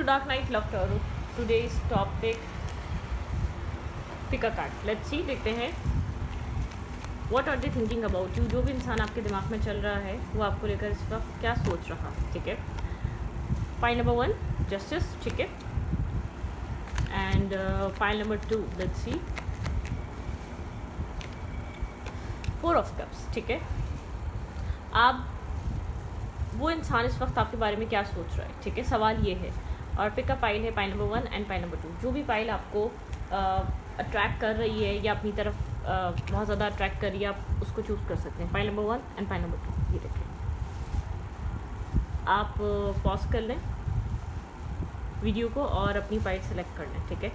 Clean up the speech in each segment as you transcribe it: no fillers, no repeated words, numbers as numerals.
to Dark Knight Love Tarot. Today's topic, pick a card. Let's see, देखते हैं what are they thinking about you. जो भी इंसान आपके दिमाग में चल रहा है वो आपको लेकर इस वक्त क्या सोच रहा है, ठीक है. Pile number 1, Justice, ठीक है. And pile number 2, let's see, 4 of Cups, ठीक है. आप वो इंसान इस वक्त आपके बारे में क्या सोच रहा है, ठीक है. सवाल ये है. और पिकअप पाइल है pile number 1 and pile number 2. जो भी पाइल आपको अट्रैक्ट कर रही है या अपनी तरफ बहुत ज़्यादा अट्रैक्ट कर रही है, आप उसको चूज़ कर सकते हैं. Pile number 1 and pile number 2, ये देखें. आप पॉज कर लें वीडियो को और अपनी पाइल सेलेक्ट कर लें, ठीक है.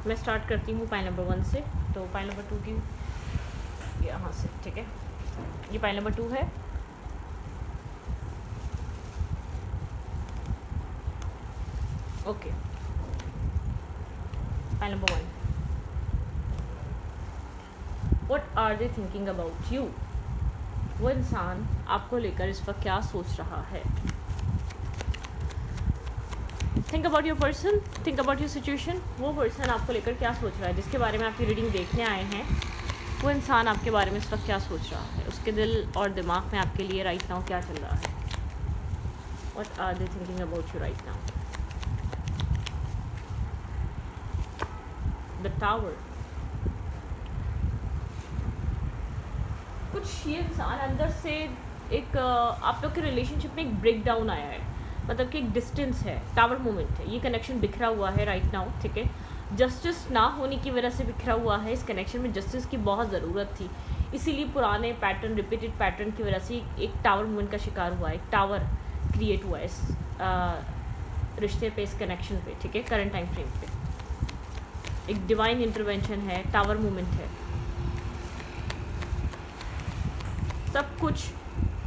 मैं स्टार्ट करती हूँ पाइल नंबर 1 से. तो पाइल नंबर 2 की यहाँ से, ठीक है. ये पाइल नंबर 2 है. Okay. Pile number 1. What are they thinking about you. वो इंसान आपको लेकर इस वक्त क्या सोच रहा है. Think about your person, think about your situation. वो पर्सन आपको लेकर क्या सोच रहा है, जिसके बारे में आपकी रीडिंग देखने आए हैं. वो इंसान आपके बारे में इस वक्त क्या सोच रहा है. उसके दिल और दिमाग में आपके लिए राइट नाउ क्या चल रहा है. What are they thinking about you right now. The tower. कुछ ये इंसान अंदर से एक आप लोग के रिलेशनशिप में एक ब्रेक डाउन आया है, मतलब कि एक डिस्टेंस है. टावर मोमेंट है. ये कनेक्शन बिखरा हुआ है राइट नाउ, ठीक है. जस्टिस ना होने की वजह से बिखरा हुआ है. इस कनेक्शन में जस्टिस की बहुत ज़रूरत थी, इसीलिए पुराने पैटर्न, रिपीटेड पैटर्न की वजह से एक टावर मोमेंट का शिकार हुआ है. एक टावर क्रिएट हुआ है इस रिश्ते पे, इस कनेक्शन पे, ठीक है. करंट टाइम फ्रेम पे एक डिवाइन इंटरवेंशन है, टावर मोमेंट है. सब कुछ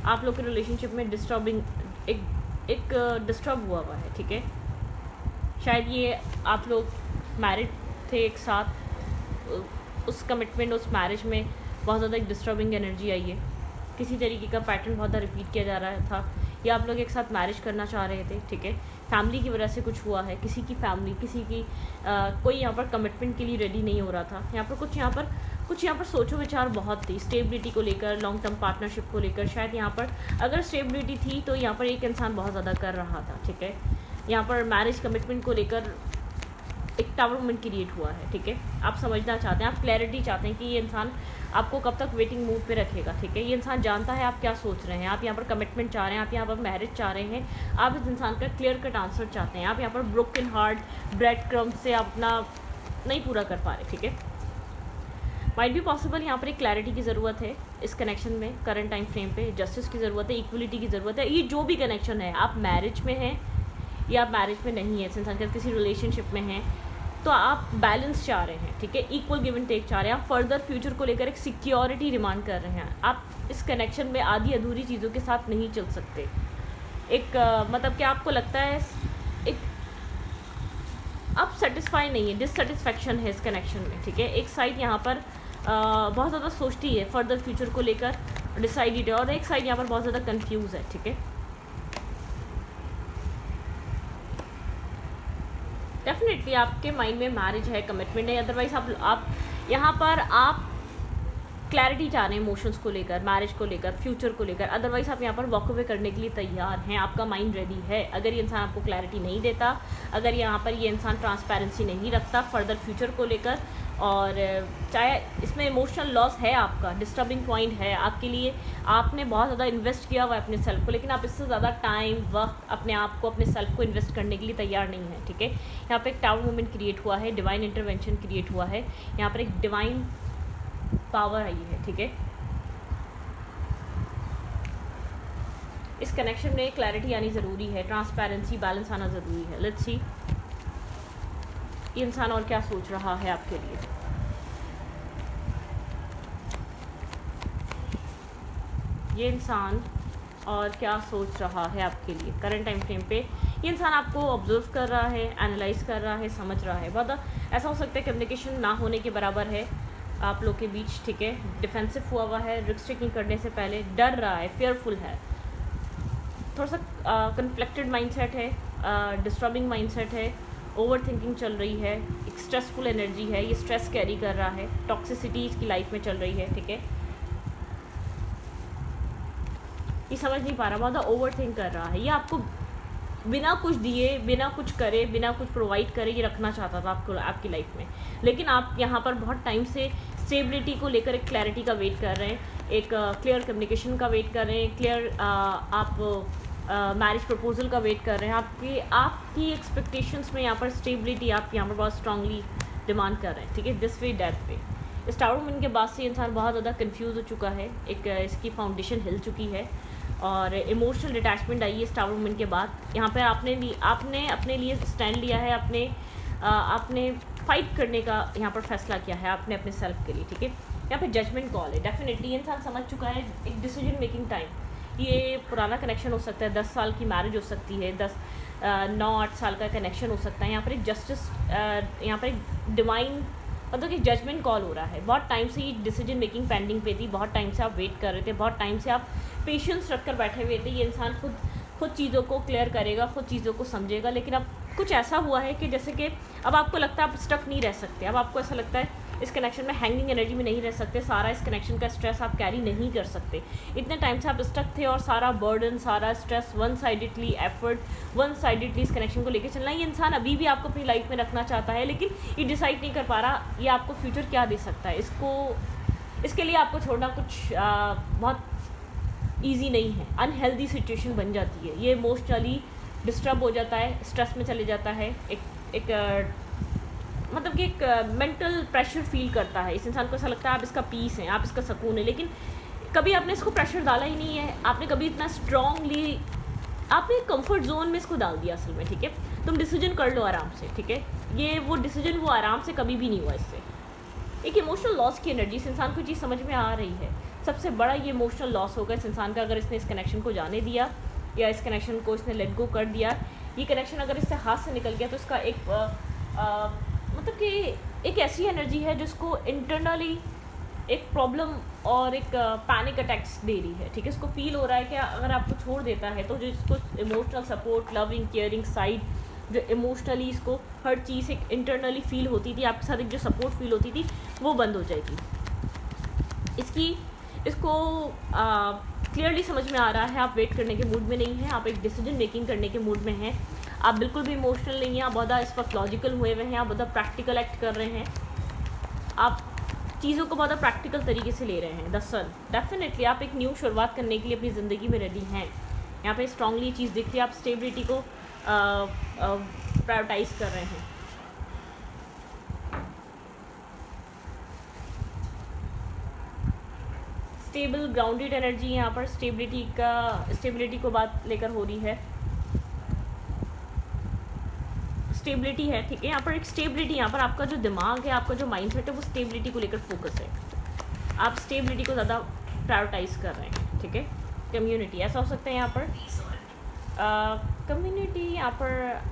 आप लोग के रिलेशनशिप में डिस्टर्बिंग, एक डिस्टर्ब हुआ है, ठीक है. शायद ये आप लोग मैरिड थे एक साथ, उस कमिटमेंट, उस मैरिज में बहुत ज़्यादा एक डिस्टर्बिंग एनर्जी आई है. किसी तरीके का पैटर्न बहुत ज़्यादा रिपीट किया जा रहा था. या आप लोग एक साथ मैरिज करना चाह रहे थे, ठीक है. फैमिली की वजह से कुछ हुआ है. किसी की फैमिली, किसी की कोई यहाँ पर कमिटमेंट के लिए रेडी नहीं हो रहा था. यहाँ पर कुछ यहाँ पर सोचो विचार बहुत थी, स्टेबिलिटी को लेकर, लॉन्ग टर्म पार्टनरशिप को लेकर. शायद यहाँ पर अगर स्टेबिलिटी थी तो यहाँ पर एक इंसान बहुत ज़्यादा कर रहा था, ठीक है. यहाँ पर मैरिज कमिटमेंट को लेकर एक टावर मोमेंट क्रिएट हुआ है, ठीक है. आप समझना चाहते हैं, आप क्लैरिटी चाहते हैं कि ये इंसान आपको कब तक वेटिंग मूड पे रखेगा, ठीक है. ये इंसान जानता है आप क्या सोच रहे हैं. आप यहाँ पर कमिटमेंट चाह रहे हैं, आप यहाँ पर मैरिज चाह रहे हैं. आप इस इंसान का क्लियर कट आंसर चाहते हैं. आप यहाँ पर ब्रोकन हार्ट, ब्रेड क्रम्स से अपना नहीं पूरा कर पा रहे, ठीक है. माइट भी पॉसिबल यहाँ पर एक क्लैरिटी की ज़रूरत है इस कनेक्शन में. करंट टाइम फ्रेम पे जस्टिस की ज़रूरत है, इक्वलिटी की ज़रूरत है. ये जो भी कनेक्शन है, आप मैरिज में हैं या आप मैरिज में नहीं है, इस इंसान के किसी रिलेशनशिप में हैं, तो आप बैलेंस चाह रहे हैं, ठीक है. इक्वल गिव एंड टेक चाह रहे हैं. आप फर्दर फ्यूचर को लेकर एक सिक्योरिटी डिमांड कर रहे हैं. आप इस कनेक्शन में आधी अधूरी चीज़ों के साथ नहीं चल सकते. एक मतलब कि आपको लगता है एक आप सेटिस्फाई नहीं है, डिससेटिस्फैक्शन है इस कनेक्शन में, ठीक है. एक साइड यहाँ पर बहुत ज़्यादा सोचती है फर्दर फ्यूचर को लेकर, डिसाइडेड है, और एक साइड यहाँ पर बहुत ज़्यादा कंफ्यूज है, ठीक है. डेफिनेटली आपके माइंड में मैरिज है, कमिटमेंट है. अदरवाइज आप यहाँ पर आप क्लैरिटी चाह रहे हैं इमोशंस को लेकर, मैरिज को लेकर, फ्यूचर को लेकर. अदरवाइज आप यहाँ पर वॉक अवे करने के लिए तैयार हैं. आपका माइंड रेडी है. अगर ये इंसान आपको क्लैरिटी नहीं देता, अगर यहाँ पर ये इंसान ट्रांसपेरेंसी नहीं रखता फर्दर फ्यूचर को लेकर, और चाहे इसमें इमोशनल लॉस है, आपका डिस्टर्बिंग पॉइंट है आपके लिए. आपने बहुत ज़्यादा इन्वेस्ट किया हुआ है अपने सेल्फ को, लेकिन आप इससे ज़्यादा टाइम, वक्त अपने आप को, अपने सेल्फ को इन्वेस्ट करने के लिए तैयार नहीं है, ठीक है. यहाँ पर एक टावर मूवमेंट क्रिएट हुआ है, डिवाइन इंटरवेंशन क्रिएट हुआ है. यहाँ पर एक डिवाइन पावर आई है, ठीक है. इस कनेक्शन में क्लैरिटी आनी ज़रूरी है, ट्रांसपेरेंसी, बैलेंस आना ज़रूरी है. लेट्स सी ये इंसान और क्या सोच रहा है आपके लिए. ये इंसान और क्या सोच रहा है आपके लिए. करंट टाइम फ्रेम पे ये इंसान आपको ऑब्जर्व कर रहा है, एनालाइज कर रहा है, समझ रहा है. बहुत ऐसा हो सकता है कम्युनिकेशन ना होने के बराबर है आप लोग के बीच, ठीक है. डिफेंसिव हुआ है, रिस्क टेकिंग करने से पहले डर रहा है, फेयरफुल है, थोड़ा सा कन्फ्लिक्टेड माइंडसेट है. डिस्टर्बिंग माइंडसेट है, ओवर थिंकिंग चल रही है, एक स्ट्रेसफुल एनर्जी है, ये स्ट्रेस कैरी कर रहा है, टॉक्सिसिटी इसकी लाइफ में चल रही है, ठीक है। ये समझ नहीं पा रहा, बहुत ओवर थिंक कर रहा है, ये आपको बिना कुछ दिए, बिना कुछ करे, बिना कुछ प्रोवाइड करे ये रखना चाहता था आपको आपकी लाइफ में। लेकिन आप यहाँ पर बहुत टाइम से स्टेबिलिटी को लेकर एक क्लैरिटी का वेट कर रहे हैं, एक क्लियर कम्युनिकेशन का वेट कर रहे हैं, क्लियर आप मैरिज प्रपोजल का वेट कर रहे हैं। आपकी एक्सपेक्टेशंस में यहाँ पर स्टेबिलिटी आप यहाँ पर बहुत स्ट्रांगली डिमांड कर रहे हैं, ठीक है। दिस वे दैट वे, इस टावर मून के बाद से इंसान बहुत ज़्यादा कंफ्यूज हो चुका है, एक इसकी फाउंडेशन हिल चुकी है और इमोशनल डिटैचमेंट आई है इस टावर मून के बाद। यहाँ पर आपने अपने लिए स्टैंड लिया है, आपने फाइट करने का यहाँ पर फैसला किया है आपने अपने सेल्फ के लिए, ठीक है। यहाँ पे जजमेंट कॉल है, डेफिनेटली ये इंसान समझ चुका है, एक डिसीजन मेकिंग टाइम। ये पुराना कनेक्शन हो सकता है, 10 साल की मैरिज हो सकती है, 9-8 साल का कनेक्शन हो सकता है। यहाँ पर एक जस्टिस, यहाँ पर एक डिवाइन मतलब कि जजमेंट कॉल हो रहा है। बहुत टाइम से ये डिसीजन मेकिंग पेंडिंग पे थी, बहुत टाइम से आप वेट कर रहे थे, बहुत टाइम से आप पेशेंस रख कर बैठे हुए थे। ये इंसान खुद चीज़ों को क्लियर करेगा, खुद चीज़ों को समझेगा। लेकिन अब कुछ ऐसा हुआ है कि जैसे कि अब आपको लगता है आप स्टक नहीं रह सकते, अब आपको ऐसा लगता है इस कनेक्शन में हैंगिंग एनर्जी में नहीं रह सकते, सारा इस कनेक्शन का स्ट्रेस आप कैरी नहीं कर सकते। इतने टाइम से आप स्टक थे और सारा बर्डन, सारा stress, one sidedly effort, one sidedly इस कनेक्शन को लेकर चलना, ये इंसान अभी भी आपको अपनी लाइफ में रखना चाहता है, लेकिन ये डिसाइड नहीं कर पा रहा ये आपको फ्यूचर क्या दे सकता है। इसके लिए आपको छोड़ना कुछ बहुत ईजी नहीं है, अनहेल्दी सिचुएशन बन जाती है, ये इमोशनली डिस्टर्ब हो जाता है, स्ट्रेस में चले जाता है, एक मतलब कि एक मेंटल प्रेशर फील करता है। इस इंसान को ऐसा लगता है आप इसका पीस हैं, आप इसका सुकून है, लेकिन कभी आपने इसको प्रेशर डाला ही नहीं है, आपने कभी इतना स्ट्रांगली आपने कंफर्ट जोन में इसको डाल दिया असल में, ठीक है। तुम डिसीजन कर लो आराम से, ठीक है। ये वो डिसीजन वो आराम से कभी भी नहीं हुआ इससे। एक इमोशनल लॉस की एनर्जी इस इंसान को चीज़ समझ में आ रही है, सबसे बड़ा ये इमोशनल लॉस होगा इस इंसान का अगर इसने इस कनेक्शन को जाने दिया या इस कनेक्शन को इसने लेट गो कर दिया। ये कनेक्शन अगर इससे हाथ से निकल गया तो इसका एक मतलब कि एक ऐसी एनर्जी है जिसको इंटरनली एक प्रॉब्लम और एक पैनिक अटैक्स दे रही है, ठीक है। इसको फील हो रहा है कि अगर आपको छोड़ देता है तो जो इसको emotional support, loving, caring side, जो इमोशनली इसको हर चीज़ एक इंटरनली फील होती थी, आपके साथ एक जो सपोर्ट फील होती थी वो बंद हो जाएगी। इसको क्लियरली समझ में आ रहा है आप वेट करने के मूड में नहीं हैं, आप एक डिसीजन मेकिंग करने के मूड में हैं, आप बिल्कुल भी इमोशनल नहीं हैं, आप बहुत इस वक्त लॉजिकल हुए हुए हैं, आप बहुत प्रैक्टिकल एक्ट कर रहे हैं, आप चीज़ों को बहुत प्रैक्टिकल तरीके से ले रहे हैं। दरअसल डेफिनेटली आप एक न्यू शुरुआत करने के लिए अपनी ज़िंदगी में रेडी हैं। यहाँ पे स्ट्रांगली चीज़ दिख रही है, आप स्टेबिलिटी को प्रायोरिटाइज कर रहे हैं। स्टेबल ग्राउंडेड एनर्जी यहाँ पर स्टेबिलिटी को बात लेकर हो रही है, स्टेबिलिटी है, ठीक है। यहाँ पर एक स्टेबिलिटी, यहाँ पर आपका जो दिमाग है, आपका जो माइंडसेट है वो स्टेबिलिटी को लेकर फोकस है, आप स्टेबिलिटी को ज़्यादा प्रायोरिटाइज कर रहे हैं, ठीक है। कम्युनिटी ऐसा हो सकता है यहाँ पर कम्युनिटी, यहाँ पर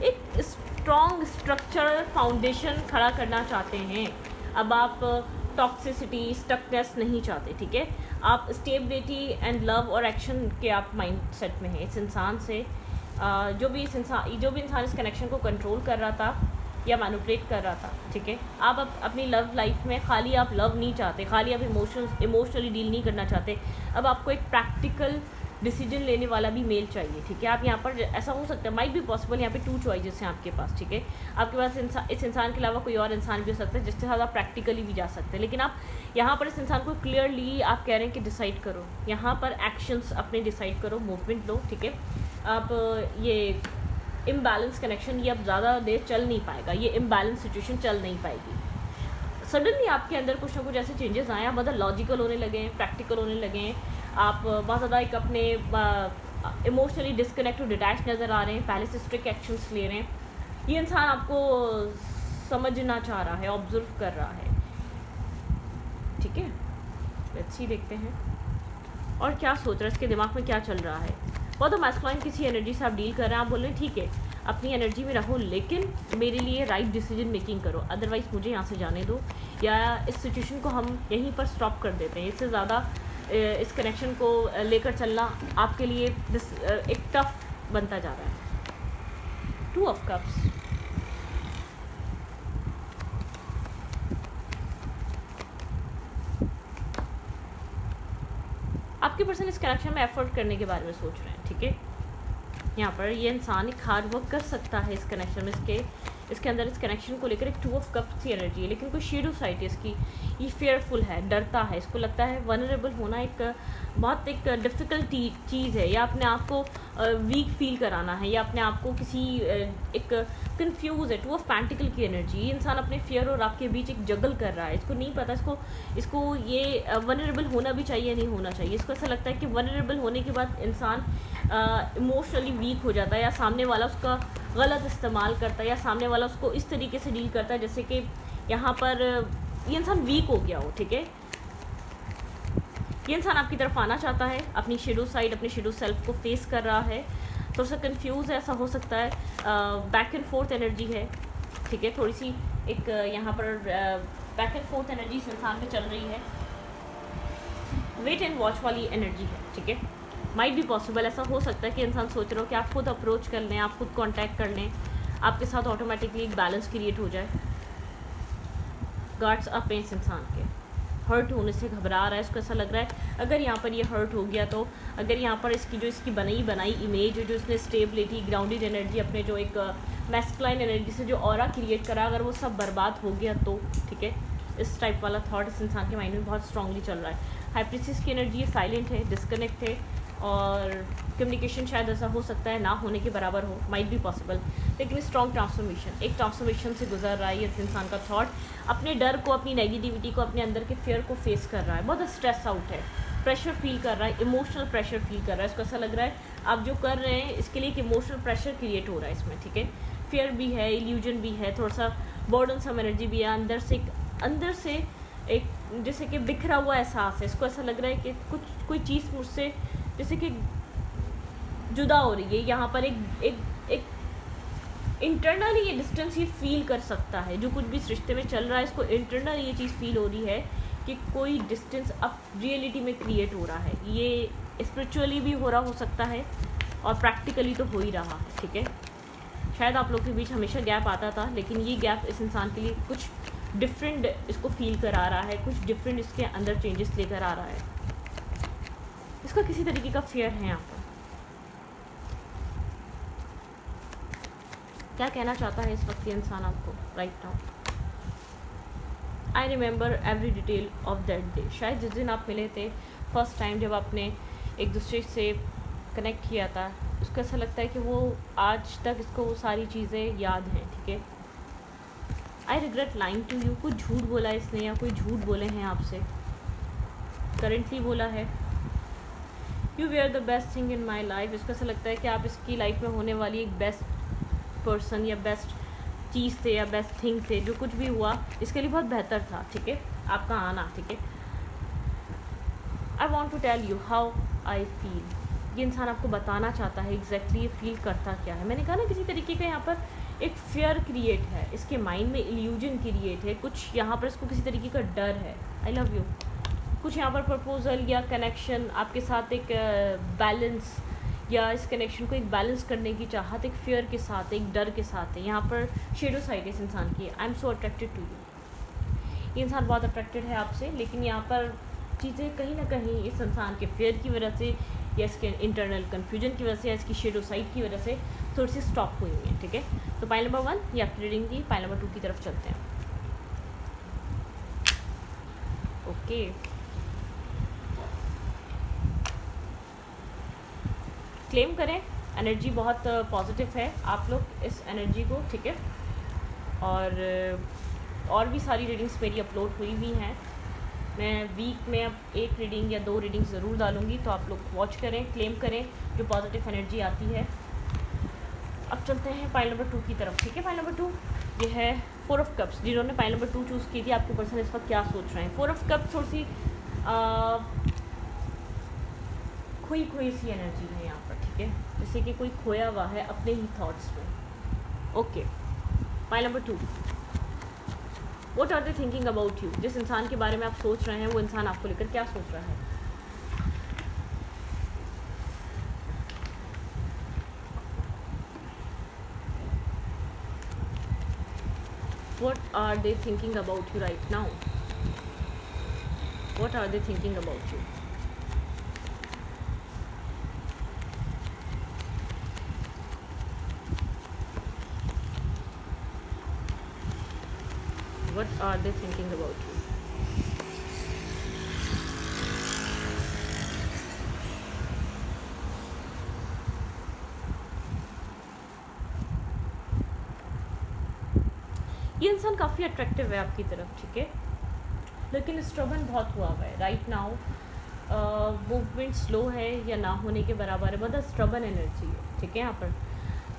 एक स्ट्रॉन्ग स्ट्रक्चरल फाउंडेशन खड़ा करना चाहते हैं। अब आप टॉक्सिसिटी, स्टकनेस नहीं चाहते, ठीक है। आप स्टेबिलिटी एंड लव और एक्शन के आप माइंड सेट में हैं। इस इंसान से जो भी इंसान इस कनेक्शन को कंट्रोल कर रहा था या मैनिपुलेट कर रहा था, ठीक है। आप अपनी लव लाइफ में खाली आप लव नहीं चाहते, खाली आप इमोशनली डील नहीं करना चाहते, अब आपको एक प्रैक्टिकल डिसीजन लेने वाला भी मेल चाहिए, ठीक है। आप यहाँ पर ऐसा हो सकता है, माइट बी पॉसिबल, यहाँ पे 2 चॉइसेस हैं आपके पास, ठीक है। आपके पास इस इंसान के अलावा कोई और इंसान भी हो सकता है जिसके साथ आप प्रैक्टिकली भी जा सकते हैं, लेकिन आप यहाँ पर इस इंसान को क्लियरली आप कह रहे हैं कि डिसाइड करो, यहाँ पर एक्शंस अपने डिसाइड करो, मूवमेंट लो, ठीक है। आप ये इम्बैलेंस कनेक्शन ये अब ज़्यादा देर चल नहीं पाएगा, ये इम्बैलेंस सिचुएशन चल नहीं पाएगी। सडनली आपके अंदर कुछ ना कुछ ऐसे चेंजेस आए, आप बहुत लॉजिकल होने लगे हैं, प्रैक्टिकल होने लगे हैं, आप बहुत ज़्यादा एक अपने इमोशनली डिस्कनेक्ट और डिटैच नज़र आ रहे हैं, पहले से स्ट्रिक्ट एक्शंस ले रहे हैं। ये इंसान आपको समझना चाह रहा है, ऑब्जर्व कर रहा है, ठीक है। लेट्स सी, देखते हैं और क्या सोच रहा है, इसके दिमाग में क्या चल रहा है। बहुत मैस्कुलाइन किसी एनर्जी से आप डील कर रहे हैं, आप बोल रहे हैं ठीक है अपनी एनर्जी में रहो, लेकिन मेरे लिए राइट डिसीजन मेकिंग करो, अदरवाइज़ मुझे यहाँ से जाने दो, या इस सिचुएशन को हम यहीं पर स्टॉप कर देते हैं। इससे ज़्यादा इस कनेक्शन को लेकर चलना आपके लिए एक टफ बनता जा रहा है। 2 ऑफ कप्स, आपके पर्सन इस कनेक्शन में एफर्ट करने के बारे में सोच रहे हैं, ठीक है। यहाँ पर ये इंसान एक हार्ड वर्क कर सकता है इस कनेक्शन में, इसके अंदर इस कनेक्शन को लेकर एक 2 ऑफ कप्स की एनर्जी है, लेकिन कोई शेडो साइड है इसकी, ये फेयरफुल है, डरता है, इसको लगता है वनरेबल होना एक बहुत एक डिफ़िकल्ट चीज़ है, या अपने आप को वीक फील कराना है, या अपने आप को किसी एक कंफ्यूज है। 2 ऑफ पेंटिकल की एनर्जी, ये इंसान अपने फियर और आपके बीच एक जगल कर रहा है, इसको नहीं पता इसको ये वनरेबल होना भी चाहिए नहीं होना चाहिए। इसको ऐसा लगता है कि वनरेबल होने के बाद इंसान इमोशनली वीक हो जाता है, या सामने वाला उसका गलत इस्तेमाल करता है, या सामने वाला उसको इस तरीके से डील करता है जैसे कि यहाँ पर ये इंसान वीक हो गया हो, ठीक है। ये इंसान आपकी तरफ आना चाहता है, अपनी शेडो साइड, अपने शेडो सेल्फ को फेस कर रहा है, थोड़ा सा कंफ्यूज है, ऐसा हो सकता है, बैक एंड फोर्थ एनर्जी है, ठीक है, थोड़ी सी एक यहाँ पर बैक एंड फोर्थ एनर्जी इस इंसान में चल रही है, वेट एंड वॉच वाली एनर्जी है, ठीक है। माइट भी पॉसिबल, ऐसा हो सकता है कि इंसान सोच रहा हो कि आप खुद अप्रोच कर लें, आप खुद कांटेक्ट कर लें, आपके साथ ऑटोमेटिकली एक बैलेंस क्रिएट हो जाए। गार्ड्स अप है इस इंसान के, हर्ट होने से घबरा रहा है, इसको ऐसा लग रहा है अगर यहाँ पर ये हर्ट हो गया तो, अगर यहाँ पर इसकी बनाई इमेज, जो इसने स्टेबिलिटी, ग्राउंडेड एनर्जी, अपने जो एक मैस्कुलाइन एनर्जी से जो ऑरा क्रिएट करा, अगर वो सब बर्बाद हो गया तो, ठीक है। इस टाइप वाला थॉट इस इंसान के माइंड में बहुत स्ट्रांगली चल रहा है। हाई प्रीस्टेस की एनर्जी साइलेंट है, डिस्कनेक्ट है, और कम्युनिकेशन शायद ऐसा हो सकता है ना होने के बराबर हो, माइट बी पॉसिबल, लेकिन स्ट्रॉन्ग ट्रांसफॉर्मेशन, एक ट्रांसफॉर्मेशन से गुजर रहा है इस इंसान का थॉट, अपने डर को, अपनी नेगेटिविटी को, अपने अंदर के फियर को फेस कर रहा है, बहुत स्ट्रेस आउट है, प्रेशर फील कर रहा है, इमोशनल प्रेशर फील कर रहा है। इसको ऐसा लग रहा है आप जो कर रहे हैं इसके लिए एक इमोशनल प्रेशर क्रिएट हो रहा है इसमें, ठीक है। फियर भी है, इल्यूजन भी है, थोड़ा सा बर्डनसम एनर्जी भी है, अंदर से एक जैसे कि बिखरा हुआ एहसास है। इसको ऐसा लग रहा है कि कोई चीज़ मुझसे जैसे कि जुदा हो रही है, यहाँ पर एक इंटरनली ये डिस्टेंस ये फील कर सकता है, जो कुछ भी इस रिश्ते में चल रहा है, इसको इंटरनली ये चीज़ फील हो रही है कि कोई डिस्टेंस अब रियलिटी में क्रिएट हो रहा है। ये स्पिरिचुअली भी हो रहा हो सकता है और प्रैक्टिकली तो हो ही रहा है, ठीक है। शायद आप लोग के बीच हमेशा गैप आता था, लेकिन ये गैप इस इंसान के लिए कुछ डिफरेंट इसको फील करा रहा है, कुछ डिफरेंट इसके अंदर चेंजेस लेकर आ रहा है। इसका किसी तरीके का फियर है यहाँ पर। क्या कहना चाहता है इस वक्त ये इंसान आपको right now? I remember every detail of that day. शायद जिस दिन आप मिले थे फर्स्ट टाइम, जब आपने एक दूसरे से कनेक्ट किया था, उसको ऐसा लगता है कि वो आज तक इसको वो सारी चीज़ें याद हैं, ठीक है। I regret lying to you, कुछ झूठ बोला है इसने या कोई झूठ बोले हैं आपसे, करेंटली बोला है। You we are the best thing in my life, इसको ऐसा लगता है कि आप इसकी लाइफ में होने वाली एक बेस्ट पर्सन या beस्ट चीज़ थे या बेस्ट थिंग थे, जो कुछ भी हुआ इसके लिए बहुत बेहतर था, ठीक है, आपका आना, ठीक है। I want to tell you how I feel, ये इंसान आपको बताना चाहता है एग्जैक्टली ये फील करता क्या है। मैंने कहा ना किसी तरीके का यहाँ पर एक फियर क्रिएट है, इसके माइंड में इल्यूजन क्रिएट है, कुछ यहाँ पर इसको किसी तरीके का डर है। आई लव यू, कुछ यहाँ पर प्रपोजल या कनेक्शन आपके साथ एक बैलेंस या इस कनेक्शन को एक बैलेंस करने की चाहत एक फियर के साथ, एक डर के साथ है। यहाँ पर शेडो साइड इस इंसान की, I am so attracted to you, ये इंसान बहुत अट्रैक्टेड है आपसे, लेकिन यहाँ पर चीज़ें कहीं ना कहीं इस इंसान के फियर की वजह से या इसके इंटरनल कन्फ्यूजन की वजह से या इसकी शेडो साइड की वजह से थोड़ी सी स्टॉप हुई हुई है, ठीक है। तो पाइल नंबर 1 ये आपकी रीडिंग थी, पाइल नंबर 2 की तरफ चलते हैं। ओके, क्लेम करें, एनर्जी बहुत पॉजिटिव है, आप लोग इस एनर्जी को, ठीक है। और भी सारी रीडिंग्स मेरी अपलोड हुई हुई हैं, मैं वीक में अब 1 रीडिंग या 2 रीडिंग ज़रूर डालूंगी, तो आप लोग वॉच करें, क्लेम करें जो पॉजिटिव एनर्जी आती है। अब चलते हैं पाइल नंबर 2 की तरफ, ठीक है। पाइल नंबर 2 ये है 4 ऑफ कप्स। जिन्होंने पाइल नंबर 2 चूज़ की थी, आपके पर्सन इस वक्त क्या सोच रहे हैं? 4 ऑफ कप्स थोड़ी सी खोई सी एनर्जी है यहाँ पर, ठीक है, जैसे कि कोई खोया हुआ है अपने ही थॉट्स में, okay, point number 2, what are they thinking about you? जिस इंसान के बारे में आप सोच रहे हैं वो इंसान आपको लेकर क्या सोच रहा है? What are they thinking about you right now? What are they thinking about you? What are they thinking about you? ये इंसान काफ़ी अट्रैक्टिव है आपकी तरफ, ठीक है, लेकिन स्ट्रगल बहुत हुआ हुआ है राइट नाउ। मूवमेंट स्लो है या ना होने के बराबर है, बहुत स्ट्रगल एनर्जी है, ठीक है। यहाँ पर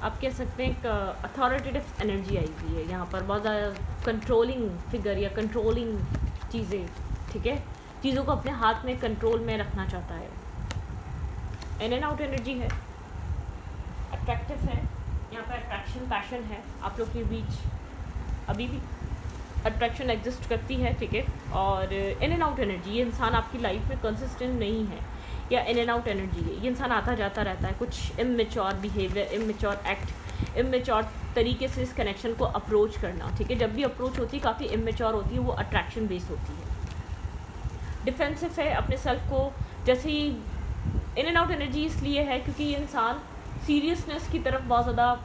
आप कह सकते हैं एक अथॉरिटेटिव एनर्जी आई हुई है यहाँ पर, बहुत ज़्यादा कंट्रोलिंग फिगर या कंट्रोलिंग चीज़ें, ठीक है, चीज़ों को अपने हाथ में कंट्रोल में रखना चाहता है। इन एंड आउट एनर्जी है, अट्रैक्टिव है, यहाँ पर अट्रैक्शन पैशन है आप लोग के बीच, अभी भी अट्रैक्शन एग्जिस्ट करती है, ठीक है। और इन एंड आउट एनर्जी, ये इंसान आपकी लाइफ में कंसिस्टेंट नहीं है या इन एंड आउट एनर्जी है, ये इंसान आता जाता रहता है, कुछ immature behaviour, immature act, immature तरीके से इस कनेक्शन को अप्रोच करना, ठीक है। जब भी अप्रोच होती है काफ़ी इमेच्योर होती है, वो अट्रैक्शन बेस्ड होती है, डिफेंसिव है अपने सेल्फ को, जैसे ही इन एंड आउट एनर्जी इसलिए है क्योंकि ये इंसान सीरियसनेस की तरफ बहुत ज़्यादा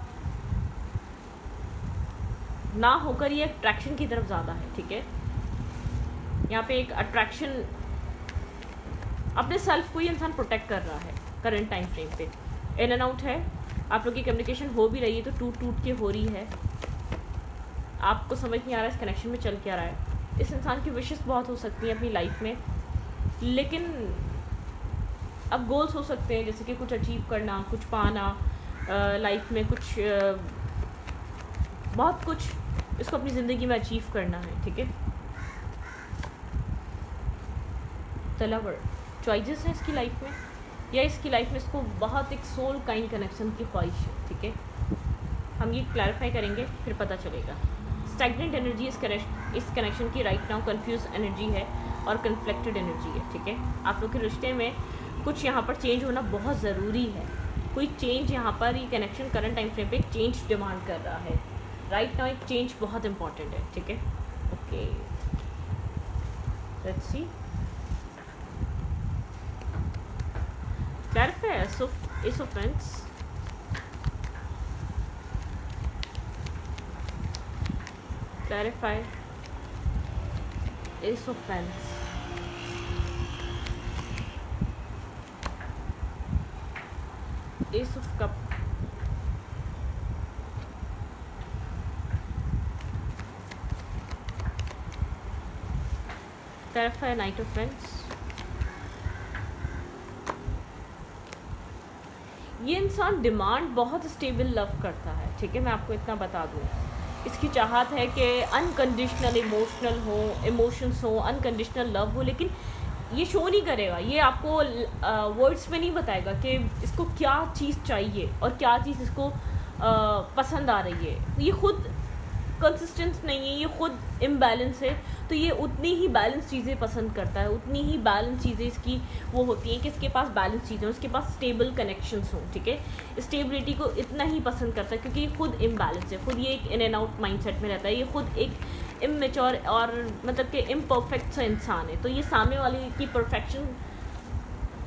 ना होकर ये अट्रैक्शन की तरफ ज़्यादा है, ठीक है। यहाँ पे एक अट्रैक्शन, अपने सेल्फ को ये इंसान प्रोटेक्ट कर रहा है करंट टाइम फ्रेम पे। इन एंड आउट है, आप लोग की कम्युनिकेशन हो भी रही है तो टूट टूट के हो रही है, आपको समझ नहीं आ रहा है इस कनेक्शन में चल क्या रहा है। इस इंसान की विशेस बहुत हो सकती हैं अपनी लाइफ में, लेकिन अब गोल्स हो सकते हैं जैसे कि कुछ अचीव करना, कुछ पाना लाइफ में, कुछ बहुत कुछ इसको अपनी ज़िंदगी में अचीव करना है, ठीक है। द लवर, चॉइसेस हैं इसकी लाइफ में, या इसकी लाइफ में इसको बहुत एक सोल काइंड कनेक्शन की ख्वाहिश है, ठीक है। हम ये क्लैरिफाई करेंगे फिर पता चलेगा। स्टैग्नेंट एनर्जी इस कनेक्शन की राइट नाउ, कंफ्यूज एनर्जी है और कन्फ्लिक्टेड एनर्जी है, ठीक है। आप लोग के रिश्ते में कुछ यहाँ पर चेंज होना बहुत ज़रूरी है, कोई चेंज यहाँ पर, ये कनेक्शन करंट टाइम फ्रेम पे एक चेंज डिमांड कर रहा है राइट नाउ, एक चेंज बहुत इंपॉर्टेंट है, ठीक है। Okay, let's see, clarify ace of Wands, clarify ace of Wands, ace of Cup, clarify Knight of Wands। ये इंसान डिमांड बहुत स्टेबल लव करता है, ठीक है, मैं आपको इतना बता दूँ। इसकी चाहत है कि अनकंडीशनल इमोशनल हो, इमोशंस हो, अनकंडीशनल लव हो, लेकिन ये शो नहीं करेगा, ये आपको वर्ड्स में नहीं बताएगा कि इसको क्या चीज़ चाहिए और क्या चीज़ इसको पसंद आ रही है। ये खुद कंसिस्टेंट नहीं है, ये खुद इम्बैलेंस है, तो ये उतनी ही बैलेंस चीज़ें पसंद करता है, उतनी ही बैलेंस चीज़ें इसकी वो होती हैं कि इसके पास बैलेंस चीज़ें, उसके पास स्टेबल कनेक्शंस हों, ठीक है। स्टेबिलिटी को इतना ही पसंद करता है क्योंकि ये खुद इम्बैलेंस है, खुद ये एक इन एंड आउट माइंडसेट में रहता है, ये खुद एक इमेच्योर और मतलब कि इम्परफेक्ट सा इंसान है, तो ये सामने वाले की परफेक्शन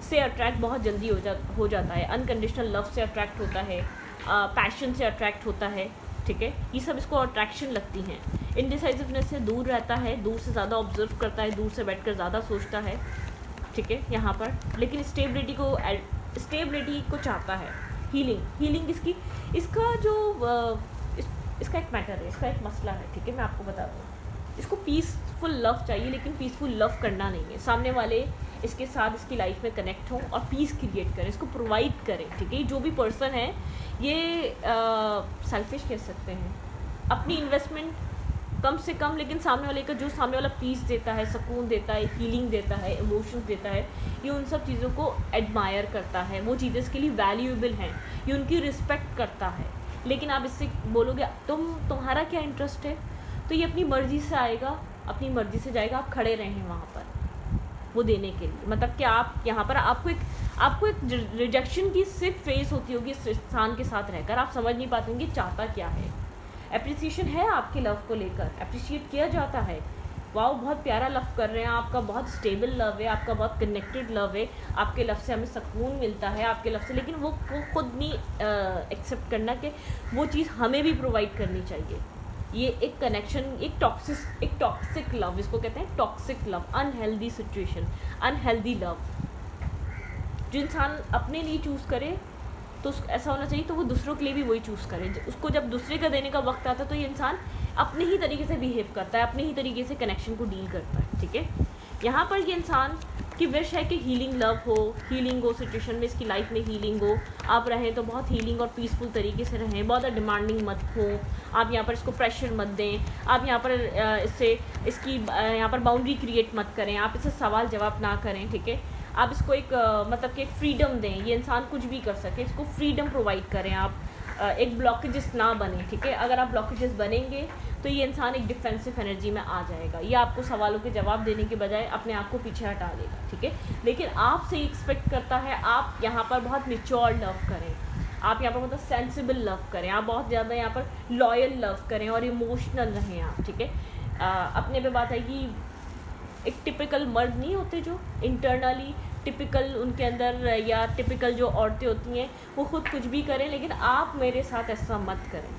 से अट्रैक्ट बहुत जल्दी हो जाता है, अनकंडीशनल लव से अट्रैक्ट होता है, पैशन से अट्रैक्ट होता है, ठीक है। ये सब इसको अट्रैक्शन लगती हैं। इनडिसाइसिवनेस से दूर रहता है, दूर से ज़्यादा ऑब्जर्व करता है, दूर से बैठकर ज़्यादा सोचता है, ठीक है, यहाँ पर, लेकिन स्टेबिलिटी को चाहता है। हीलिंग इसका जो इसका एक मैटर है, इसका एक मसला है, ठीक है, मैं आपको बता दूँ। इसको पीसफुल लव चाहिए, लेकिन पीसफुल लव करना नहीं है, सामने वाले इसके साथ इसकी लाइफ में कनेक्ट हों और पीस क्रिएट करें, इसको प्रोवाइड करें, ठीक है। जो भी पर्सन है ये सेल्फिश कह सकते हैं, अपनी इन्वेस्टमेंट कम से कम, लेकिन सामने वाले का जो सामने वाला पीस देता है, सुकून देता है, हीलिंग देता है, इमोशंस देता है, ये उन सब चीज़ों को एडमायर करता है, वो चीज़ें इसके लिए वैल्यूएबल हैं, ये उनकी रिस्पेक्ट करता है, लेकिन आप इससे बोलोगे तुम्हारा क्या इंटरेस्ट है, तो ये अपनी मर्ज़ी से आएगा, अपनी मर्ज़ी से जाएगा। आप खड़े रहें वहाँ पर वो देने के लिए, मतलब कि आप यहाँ पर आपको एक रिजेक्शन की सिर्फ फेस होती होगी इस इंसान के साथ रहकर। आप समझ नहीं पाते होंगे चाहता क्या है। एप्रिसिएशन है आपके लव को लेकर, अप्रिशिएट किया जाता है, वाओ बहुत प्यारा लव कर रहे हैं, आपका बहुत स्टेबल लव है, आपका बहुत कनेक्टेड लव है, आपके लव से हमें सुकून मिलता है आपके लव से। लेकिन वो खुद नहीं एक्सेप्ट करना कि वो चीज़ हमें भी प्रोवाइड करनी चाहिए। ये एक कनेक्शन, एक टॉक्सिक लव, इसको कहते हैं toxic love, unhealthy situation, unhealthy love. जो इंसान अपने लिए चूज़ करे तो ऐसा होना चाहिए तो वो दूसरों के लिए भी वही चूज़ करे। उसको जब दूसरे का देने का वक्त आता है तो ये इंसान अपने ही तरीके से बिहेव करता है, अपने ही तरीके से कनेक्शन को डील करता है, ठीक है। यहाँ पर ये इंसान की विश है कि हीलिंग लव हो, हीलिंग हो सिचुएशन में, इसकी लाइफ में हीलिंग हो, आप रहें तो बहुत हीलिंग और पीसफुल तरीके से रहें, बहुत डिमांडिंग मत हो आप, यहाँ पर इसको प्रेशर मत दें, आप यहाँ पर इसकी यहाँ पर बाउंड्री क्रिएट मत करें, आप इससे सवाल जवाब ना करें, ठीक है। आप इसको एक मतलब कि एक फ्रीडम दें, ये इंसान कुछ भी कर सके, इसको फ्रीडम प्रोवाइड करें आप, एक ब्लॉकेजेस ना बने, ठीक है। अगर आप ब्लॉकेजेस बनेंगे तो ये इंसान एक डिफेंसिव एनर्जी में आ जाएगा, ये आपको सवालों के जवाब देने के बजाय अपने आप को पीछे हटा देगा, ठीक है। लेकिन आपसे एक्सपेक्ट करता है आप यहाँ पर बहुत मैच्योर लव करें, आप यहाँ पर मतलब सेंसिबल लव करें, आप बहुत ज़्यादा यहाँ पर लॉयल लव करें और इमोशनल रहें आप, ठीक है। अपने पे बात है कि एक टिपिकल मर्द नहीं होते जो इंटरनली टिपिकल उनके अंदर, या टिपिकल जो औरतें होती हैं वो खुद कुछ भी करें, लेकिन आप मेरे साथ ऐसा मत करें,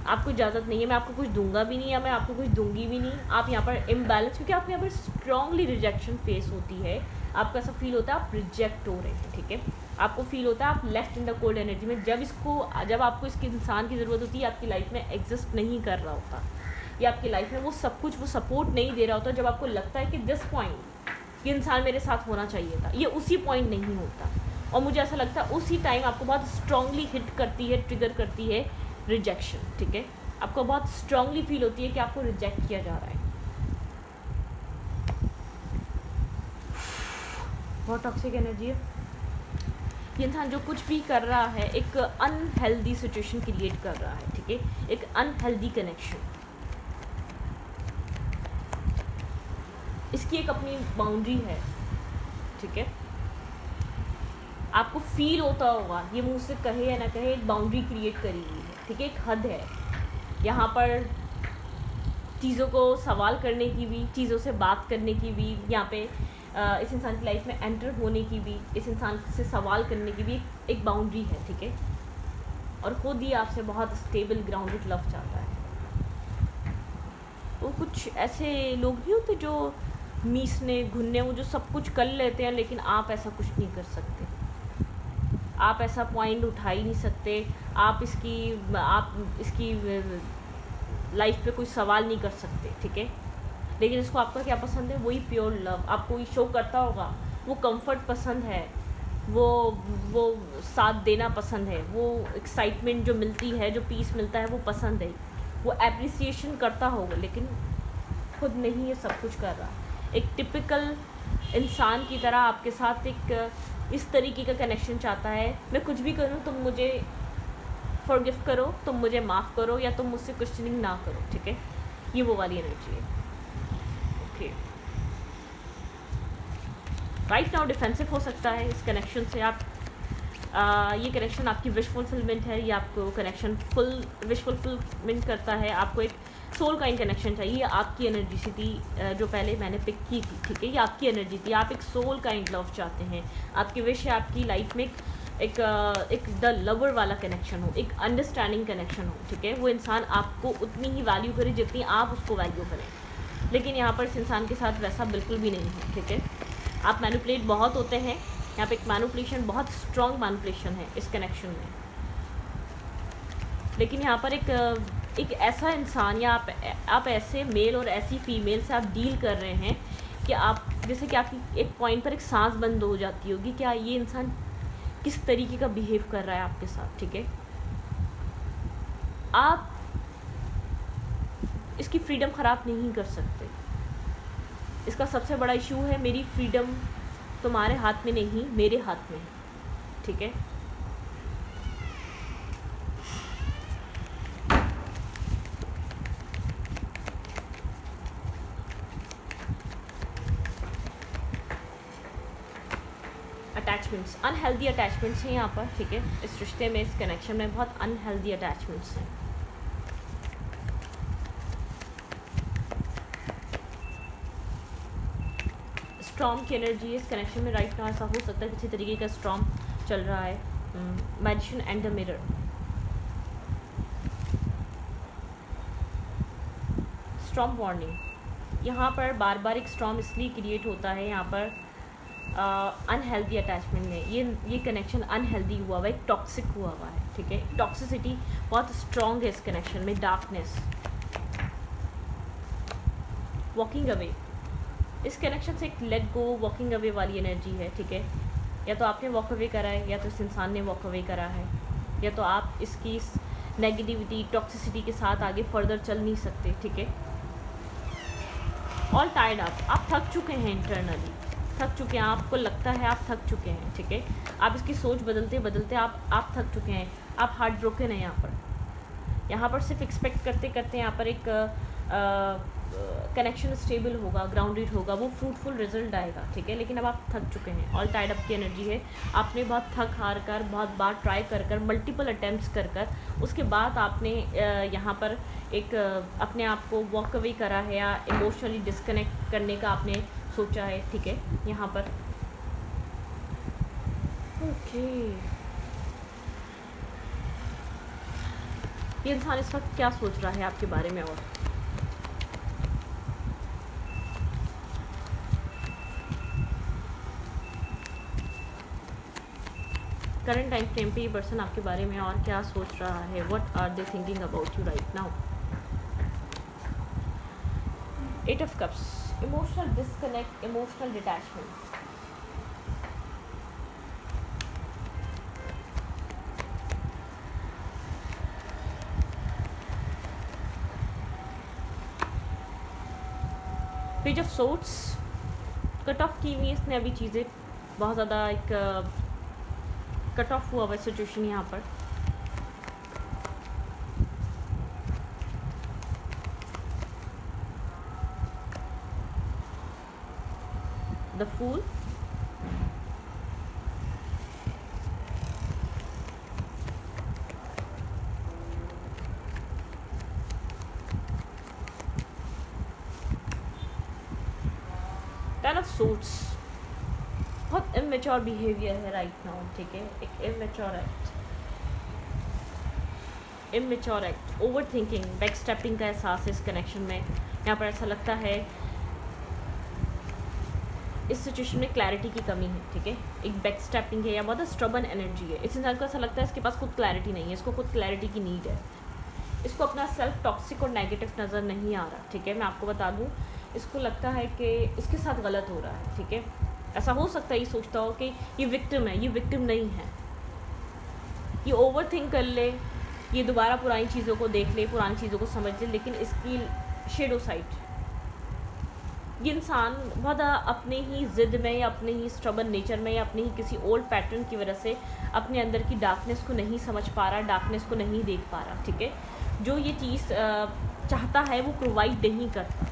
आपको इजाज़त नहीं है, मैं आपको कुछ दूंगा भी नहीं या मैं आपको कुछ दूंगी भी नहीं। आप यहाँ पर इम्बैलेंस, क्योंकि आपको यहाँ पर स्ट्रांगली रिजेक्शन फेस होती है, आपको ऐसा फील होता है आप रिजेक्ट हो रहे हैं, ठीक है। आपको फील होता है आप left in the cold energy में, जब आपको इसके इंसान की ज़रूरत होती है, आपकी लाइफ में एग्जिस्ट नहीं कर रहा होता, या आपकी लाइफ में वो सब कुछ वो सपोर्ट नहीं दे रहा होता। जब आपको लगता है कि दिस पॉइंट ये इंसान मेरे साथ होना चाहिए था, ये उसी पॉइंट नहीं होता, और मुझे ऐसा लगता है उसी टाइम आपको बहुत स्ट्रांगली हिट करती है, ट्रिगर करती है रिजेक्शन, ठीक है। आपको बहुत स्ट्रांगली फील होती है कि आपको रिजेक्ट किया जा रहा है। बहुत टॉक्सिक एनर्जी है ये। इंसान जो कुछ भी कर रहा है एक अनहेल्दी सिचुएशन क्रिएट कर रहा है, ठीक है, एक अनहेल्दी कनेक्शन। इसकी एक अपनी बाउंड्री है, ठीक है। आपको फील होता होगा, ये मुंह से कहे या ना कहे, एक बाउंड्री क्रिएट करी हुई है, ठीक है, एक हद है यहाँ पर चीज़ों को सवाल करने की भी, चीज़ों से बात करने की भी, यहाँ पे इस इंसान की लाइफ में एंटर होने की भी, इस इंसान से सवाल करने की भी एक बाउंड्री है, ठीक है। और खुद ही आपसे बहुत स्टेबल ग्राउंडेड लव चाहता है। वो कुछ ऐसे लोग नहीं होते जो मीसने घुनने, वो जो सब कुछ कर लेते हैं, लेकिन आप ऐसा कुछ नहीं कर सकते, आप ऐसा पॉइंट उठा ही नहीं सकते, आप इसकी लाइफ पे कोई सवाल नहीं कर सकते, ठीक है। लेकिन इसको आपका क्या पसंद है, वही प्योर लव आपको ये शो करता होगा, वो कंफर्ट पसंद है, वो साथ देना पसंद है, वो एक्साइटमेंट जो मिलती है, जो पीस मिलता है वो पसंद है, वो एप्रिसिएशन करता होगा, लेकिन खुद नहीं ये सब कुछ कर रहा। एक टिपिकल इंसान की तरह आपके साथ एक इस तरीके का कनेक्शन चाहता है, मैं कुछ भी करूं तुम मुझे फॉरगिव करो, तुम मुझे माफ़ करो, या तुम मुझसे क्वेश्चनिंग ना करो, ठीक है। ये वो वाली एनर्जी है, ओके। राइट नाउ डिफेंसिव हो सकता है इस कनेक्शन से आप, ये कनेक्शन आपकी विश फुलफिलमेंट है, ये आपको कनेक्शन विश फुलफिलमेंट करता है, आपको एक सोल का इन कनेक्शन चाहिए। ये आपकी एनर्जी सी थी जो पहले मैंने पिक की थी, ठीक है, ये आपकी एनर्जी थी, आप एक सोल का इन लव चाहते हैं, आपकी विश है आपकी लाइफ में एक द लवर वाला कनेक्शन हो, एक अंडरस्टैंडिंग कनेक्शन हो, ठीक है। वो इंसान आपको उतनी ही वैल्यू करे जितनी आप उसको वैल्यू करें, लेकिन यहाँ पर इस इंसान के साथ वैसा बिल्कुल भी नहीं है, ठीक है। आप मैनिपुलेट बहुत होते हैं, यहाँ पे एक मैनिपुलेशन, बहुत स्ट्रॉन्ग मैनिपुलेशन है इस कनेक्शन में। लेकिन यहाँ पर एक ऐसा इंसान, या आप ऐसे मेल और ऐसी फीमेल से आप डील कर रहे हैं कि आप, जैसे कि आपकी एक पॉइंट पर एक सांस बंद हो जाती होगी, क्या ये इंसान किस तरीके का बिहेव कर रहा है आपके साथ, ठीक है। आप इसकी फ्रीडम ख़राब नहीं कर सकते। इसका सबसे बड़ा इशू है, मेरी फ्रीडम तुम्हारे हाथ में नहीं, मेरे हाथ में है, ठीक है। अटैचमेंट्स, अनहेल्दी अटैचमेंट्स हैं यहाँ पर, ठीक है। इस रिश्ते में, इस कनेक्शन में बहुत अनहेल्दी अटैचमेंट्स हैं। स्टॉर्म की एनर्जी है इस कनेक्शन में राइट नाउ। ऐसा हो सकता है किसी तरीके का स्टॉर्म चल रहा है। Magician and the mirror, storm warning. यहाँ पर बार बार एक स्टॉर्म इसलिए क्रिएट होता है यहाँ पर अनहेल्दी अटैचमेंट में। ये कनेक्शन अनहेल्दी हुआ हुआ है, एक टॉक्सिक हुआ हुआ है, ठीक है। टॉक्सिसिटी बहुत स्ट्रॉन्ग है इस कनेक्शन में। डार्कनेस, वॉकिंग अवे, इस कनेक्शन से एक लेट गो, वॉकिंग अवे वाली एनर्जी है, ठीक है। या तो आपने वॉक अवे करा है, या तो इस इंसान ने वॉक अवे करा है, या तो आप इसकी नेगेटिविटी, टॉक्सिसिटी के साथ आगे फर्दर चल नहीं सकते, ठीक है। ऑल टायर्ड अप, आप थक चुके हैं, इंटरनली थक चुके हैं, आपको लगता है आप थक चुके हैं, ठीक है। आप इसकी सोच बदलते बदलते आप थक चुके हैं, आप हार्ट ब्रोकन हैं यहाँ पर सिर्फ एक्सपेक्ट करते करते यहाँ पर एक कनेक्शन स्टेबल होगा, ग्राउंडेड होगा, वो फ्रूटफुल रिजल्ट आएगा, ठीक है। लेकिन अब आप थक चुके हैं। ऑल टाइड अप की एनर्जी है, आपने बहुत थक हार कर, बहुत बार ट्राई कर मल्टीपल अटैम्प्ट्स कर उसके बाद आपने यहाँ पर एक अपने आप को वॉक अवे करा है, या इमोशनली डिस्कनेक्ट करने का आपने सोचा है, ठीक है। यहाँ पर ओके, ये इंसान इस वक्त क्या सोच रहा है आपके बारे में? और करंट टाइम फ्रेम पे ये पर्सन आपके बारे में और क्या सोच रहा है? What are they thinking about you right now? 8 of cups, emotional disconnect, emotional detachment. Page of swords, cut off की हुई इसने अभी चीज़ें, बहुत ज़्यादा एक कट ऑफ हुआ हुआ सिचुएशन यहाँ पर। The fool, ten of swords, बहुत इमेच्योर बिहेवियर है राइट नाउ, ठीक है। एक immature act, over thinking, back stepping का एहसास इस कनेक्शन में। यहाँ पर ऐसा लगता है इस सिचुएशन में क्लैरिटी की कमी है, ठीक है। एक बैक स्टेपिंग है, या बहुत स्ट्रबन एनर्जी है। इस इंसान को ऐसा लगता है इसके पास खुद क्लैरिटी नहीं है, इसको खुद क्लैरिटी की नीड है। इसको अपना सेल्फ टॉक्सिक और नेगेटिव नज़र नहीं आ रहा, ठीक है। मैं आपको बता दूँ, इसको लगता है कि इसके साथ गलत हो रहा है, ठीक है। ऐसा हो सकता है ये सोचता हो कि ये विक्टिम है, ये विक्टिम नहीं है। ये ओवर थिंक कर ले, ये दोबारा पुरानी चीज़ों को देख ले, पुरानी चीज़ों को समझ ले, लेकिन इसकी शेडो साइड, ये इंसान बहुत अपने ही ज़िद में, या अपने ही स्टबन नेचर में, या अपने ही किसी ओल्ड पैटर्न की वजह से अपने अंदर की डार्कनेस को नहीं समझ पा रहा, डार्कनेस को नहीं देख पा रहा, ठीक है। जो ये चीज़ चाहता है वो प्रोवाइड नहीं करता।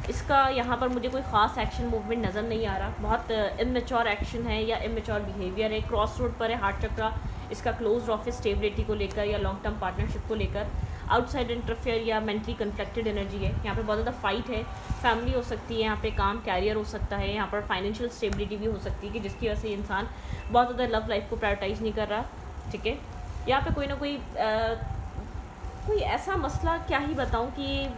इसका यहाँ पर मुझे कोई ख़ास एक्शन मूवमेंट नज़र नहीं आ रहा, बहुत इमेच्योर एक्शन है या इमेच्योर बिहेवियर है। क्रॉस रोड पर है, हार्ट चक्रा इसका क्लोज ऑफिस, स्टेबिलिटी को लेकर या लॉन्ग टर्म पार्टनरशिप को लेकर। आउटसाइड इंटरफेयर या मेंटली कन्फ्लिक्टेड एनर्जी है। यहाँ पे बहुत ज़्यादा फाइट है, फैमिली हो सकती है, यहाँ पे काम, कैरियर हो सकता है, यहाँ पर फाइनेंशियल स्टेबिलिटी भी हो सकती है कि जिसकी वजह से इंसान बहुत ज़्यादा लव लाइफ को प्रायोरिटाइज नहीं कर रहा, ठीक है। यहाँ पे कोई ना कोई ऐसा मसला, क्या ही बताऊँ कि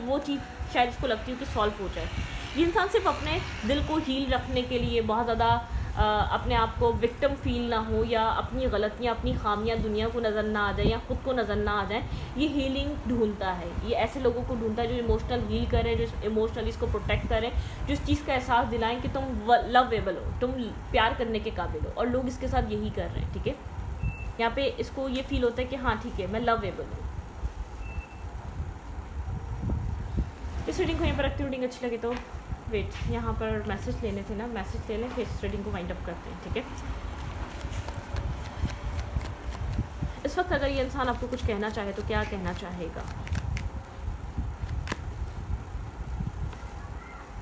वो चीज़ शायद इसको लगती है कि सॉल्व हो जाए। ये इंसान सिर्फ अपने दिल को हील रखने के लिए, बहुत ज़्यादा अपने आप को विक्टिम फील ना हो, या अपनी गलतियाँ, अपनी खामियां दुनिया को नज़र ना आ जाए, या ख़ुद को नज़र ना आ जाए, ये हीलिंग ढूंढता है। ये ऐसे लोगों को ढूंढता है जो इमोशनल हील करें, जो इमोशनली इसको प्रोटेक्ट करें, जो इस चीज़ का एहसास दिलाएं कि तुम लवेबल हो, तुम प्यार करने के काबिल हो। और लोग इसके साथ यही कर रहे हैं, ठीक है। यहाँ पे इसको ये फील होता है कि हाँ ठीक है, मैं लवेबल हूँ। इस रीडिंग को यहाँ पर रखती हूँ। रीडिंग अच्छी लगे तो वेट, यहाँ पर मैसेज लेने थे ना, मैसेज ले लें, फिर इस रीडिंग को वाइंड अप करते हैं, ठीक है। इस वक्त अगर ये इंसान आपको कुछ कहना चाहे तो क्या कहना चाहेगा?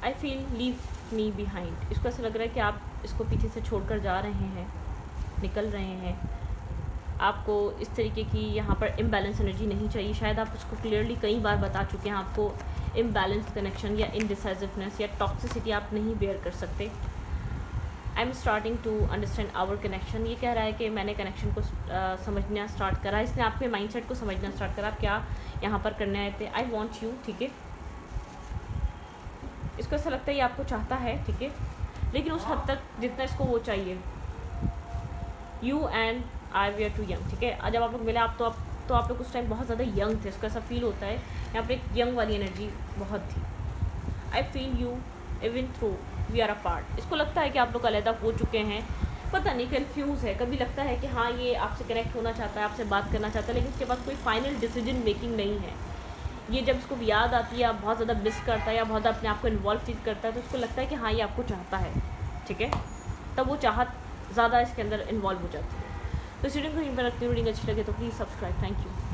I feel leave me behind. इसको ऐसा लग रहा है कि आप इसको पीछे से छोड़कर जा रहे हैं, निकल रहे हैं। आपको इस तरीके की यहाँ पर इम्बैलेंस एनर्जी नहीं चाहिए। शायद आप उसको क्लियरली कई बार बता चुके हैं, आपको इम्बैलेंस कनेक्शन या इनडिसाइसिवनेस या टॉक्सिसिटी आप नहीं बेयर कर सकते। I am starting to understand our connection. ये कह रहा है कि मैंने कनेक्शन को समझना स्टार्ट करा, इसने आपके माइंडसेट को समझना स्टार्ट करा, आप क्या यहाँ पर करने आए थे। आई वॉन्ट यू, ठीक है। इसको ऐसा लगता है ये आपको चाहता है, ठीक है, लेकिन उस हद तक जितना इसको वो चाहिए। You and I we are too young, ठीक है। जब आप लोग मिले आप लोग उस टाइम बहुत ज़्यादा यंग थे, उसको ऐसा फील होता है। यहाँ पर एक यंग वाली एनर्जी बहुत थी। I feel you even through we are a part. इसको लगता है कि आप लोग अलग हो चुके हैं, पता नहीं, कन्फ्यूज़ है। कभी लगता है कि हाँ ये आपसे कनेक्ट होना चाहता है, आपसे बात करना चाहता है, लेकिन उसके पास कोई फाइनल डिसीजन मेकिंग नहीं है। ये जब इसको याद आती है या बहुत ज़्यादा मिस करता है या बहुत अपने आप को इन्वॉल्व फील करता है, तो उसको लगता है कि हाँ ये आपको चाहता है, ठीक है। तब वो चाहत ज़्यादा इसके अंदर इन्वॉल्व हो जाती है। तो इस रीडिंग को यहीं पर रखती हूँ। रीडिंग अच्छी लगे तो प्लीज़ सब्सक्राइब। Thank you.